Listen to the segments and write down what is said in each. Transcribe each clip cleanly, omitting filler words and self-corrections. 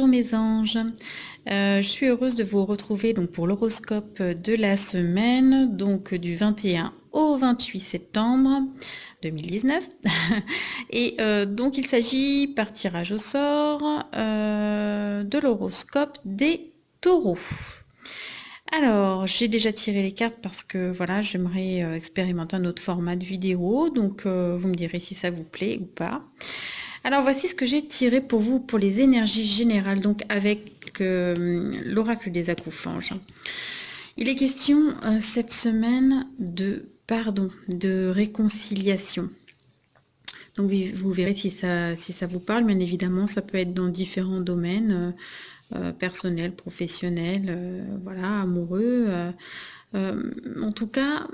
Bonjour mes anges. Je suis heureuse de vous retrouver donc pour l'horoscope de la semaine, donc du 21 au 28 septembre 2019. Et donc il s'agit par tirage au sort de l'horoscope des taureaux. Alors, j'ai déjà tiré les cartes parce que voilà, j'aimerais expérimenter un autre format de vidéo, donc vous me direz si ça vous plaît ou pas. Alors voici ce que j'ai tiré pour vous pour les énergies générales, donc avec l'oracle des accouphanges. Il est question cette semaine de pardon, de réconciliation. Donc vous verrez si ça vous parle, bien évidemment, ça peut être dans différents domaines, personnels, professionnels, voilà, amoureux. En tout cas,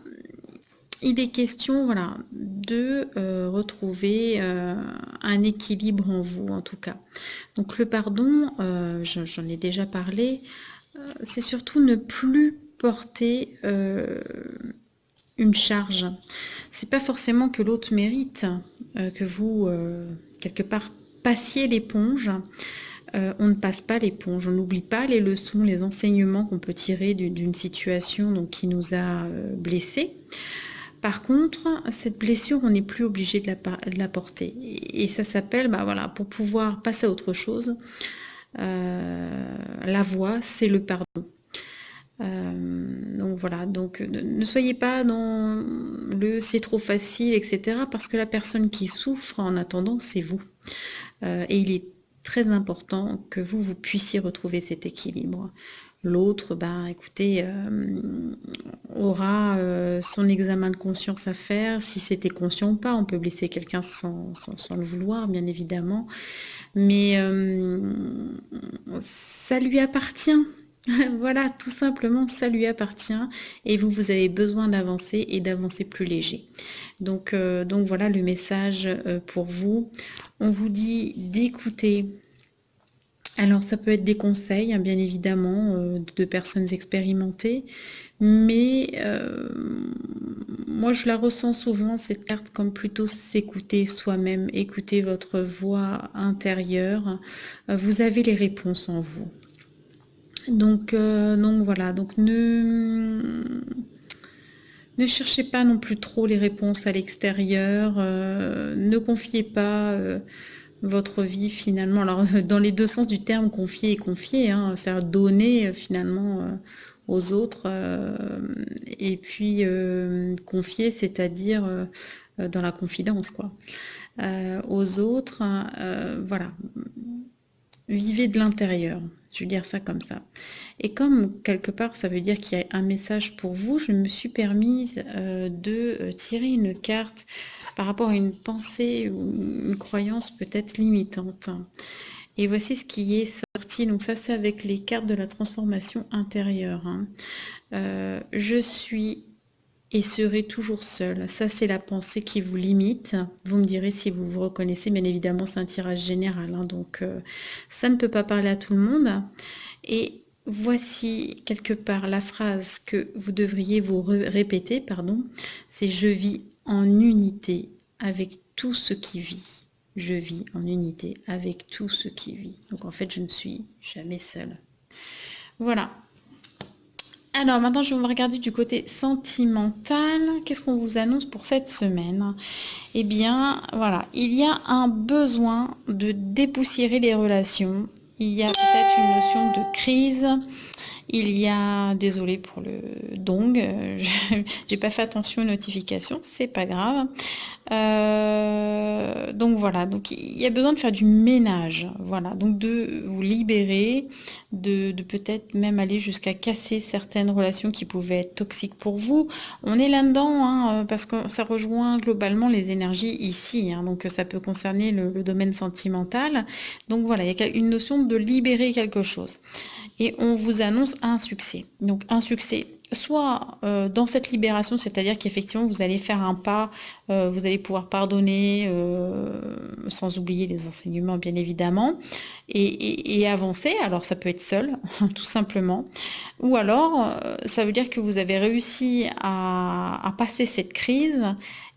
il est question, voilà, de retrouver un équilibre en vous, en tout cas. Donc le pardon, j'en ai déjà parlé, c'est surtout ne plus porter une charge. C'est pas forcément que l'autre mérite que vous, quelque part, passiez l'éponge. On ne passe pas l'éponge, on n'oublie pas les leçons, les enseignements qu'on peut tirer d'une situation donc, qui nous a blessés. Par contre, cette blessure, on n'est plus obligé de la porter. Et ça s'appelle, bah voilà, pour pouvoir passer à autre chose, la voie, c'est le pardon. Donc voilà, donc ne soyez pas dans le c'est trop facile, etc. Parce que la personne qui souffre en attendant, c'est vous. Et il est très important que vous puissiez retrouver cet équilibre. L'autre, ben, écoutez, aura son examen de conscience à faire, si c'était conscient ou pas. On peut blesser quelqu'un sans le vouloir, bien évidemment. Mais ça lui appartient. Voilà, tout simplement, ça lui appartient. Et vous avez besoin d'avancer et d'avancer plus léger. Donc voilà le message pour vous. On vous dit d'écouter. Alors ça peut être des conseils, hein, bien évidemment, de personnes expérimentées, mais moi je la ressens souvent, cette carte, comme plutôt s'écouter soi-même, écouter votre voix intérieure. Vous avez les réponses en vous. Donc voilà, donc ne cherchez pas non plus trop les réponses à l'extérieur, ne confiez pas votre vie finalement, alors dans les deux sens du terme, confier et confier, hein, c'est-à-dire donner finalement aux autres, et puis confier, c'est-à-dire dans la confidence, quoi. Aux autres, voilà, vivez de l'intérieur, je veux dire ça comme ça. Et comme quelque part ça veut dire qu'il y a un message pour vous, je me suis permise de tirer une carte par rapport à une pensée ou une croyance peut-être limitante. Et voici ce qui est sorti. Donc ça, c'est avec les cartes de la transformation intérieure. Hein. Je suis et serai toujours seule. Ça, c'est la pensée qui vous limite. Vous me direz si vous vous reconnaissez. Bien évidemment, c'est un tirage général. Hein, donc, ça ne peut pas parler à tout le monde. Et voici quelque part la phrase que vous devriez vous répéter. Pardon. C'est « Je vis en unité avec tout ce qui vit ». Je vis en unité avec tout ce qui vit. Donc en fait, je ne suis jamais seule. Voilà. Alors maintenant, je vais regarder du côté sentimental. Qu'est-ce qu'on vous annonce pour cette semaine? Eh bien, voilà, il y a un besoin de dépoussiérer les relations. Il y a peut-être une notion de crise. Il y a, désolé pour le dong, j'ai pas fait attention aux notifications, c'est pas grave. Donc voilà, donc il y a besoin de faire du ménage, voilà, donc de vous libérer, de peut-être même aller jusqu'à casser certaines relations qui pouvaient être toxiques pour vous. On est là-dedans, hein, parce que ça rejoint globalement les énergies ici, hein, donc ça peut concerner le domaine sentimental. Donc voilà, il y a une notion de libérer quelque chose. Et on vous annonce un succès. Donc un succès, soit dans cette libération, c'est-à-dire qu'effectivement vous allez faire un pas, vous allez pouvoir pardonner, sans oublier les enseignements bien évidemment, et avancer. Alors ça peut être seul, tout simplement. Ou alors, ça veut dire que vous avez réussi à passer cette crise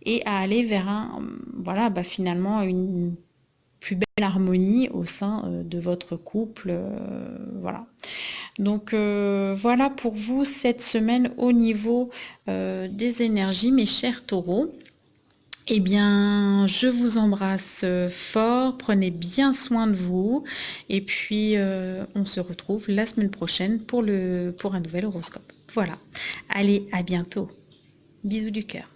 et à aller vers un, voilà, bah, finalement plus belle harmonie au sein de votre couple. Voilà. Donc voilà pour vous cette semaine au niveau des énergies, mes chers taureaux. Eh bien, je vous embrasse fort, prenez bien soin de vous et puis on se retrouve la semaine prochaine pour un nouvel horoscope. Voilà. Allez, à bientôt. Bisous du cœur.